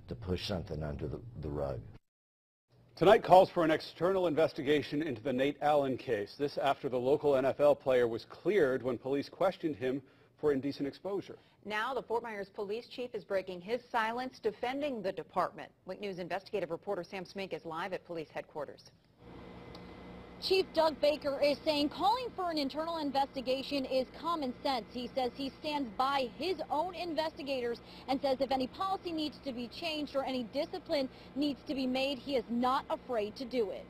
to push something under the rug. Tonight calls for an external investigation into the Nate Allen case. This after the local NFL player was cleared when police questioned him for indecent exposure. Now the Fort Myers police chief is breaking his silence, defending the department. Wink News investigative reporter Sam Smink is live at police headquarters. Chief Doug Baker is saying calling for an internal investigation is common sense. He says he stands by his own investigators and says if any policy needs to be changed or any discipline needs to be made, he is not afraid to do it.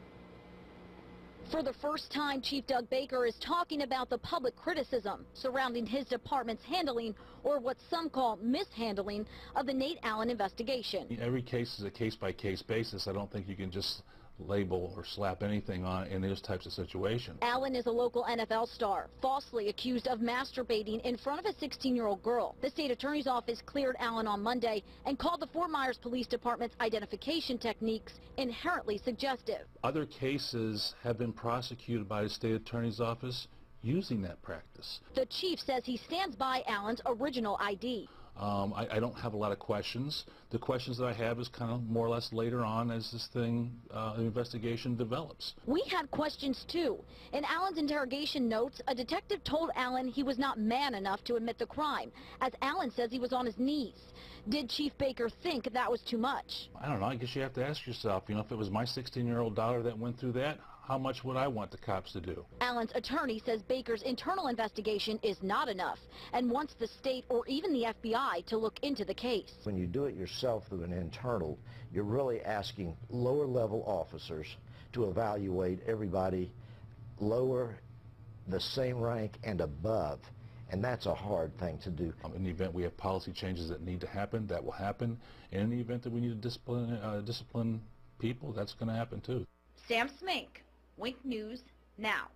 For the first time, Chief Doug Baker is talking about the public criticism surrounding his department's handling, or what some call mishandling, of the Nate Allen investigation. Every case is a case-by-case basis. I don't think you can just label or slap anything on in those types of situations. Allen is a local NFL star, falsely accused of masturbating in front of a 16-year-old girl. The state attorney's office cleared Allen on Monday and called the Fort Myers Police Department's identification techniques inherently suggestive. Other cases have been prosecuted by the state attorney's office using that practice. The chief says he stands by Allen's original ID. I don't have a lot of questions. The questions that I have is kind of more or less later on as this thing, the investigation develops. We had questions too. In Allen's interrogation notes, a detective told Allen he was not man enough to admit the crime, as Allen says he was on his knees. Did Chief Baker think that was too much? I don't know. I guess you have to ask yourself, you know, if it was my 16-year-old daughter that went through that, how much would I want the cops to do? Allen's attorney says Baker's internal investigation is not enough and wants the state or even the FBI to look into the case. When you do it yourself through an internal, you're really asking lower-level officers to evaluate everybody lower, the same rank, and above. And that's a hard thing to do. In the event we have policy changes that need to happen, that will happen. And in the event that we need to discipline people, that's going to happen too. Sam Smink, Wink News Now.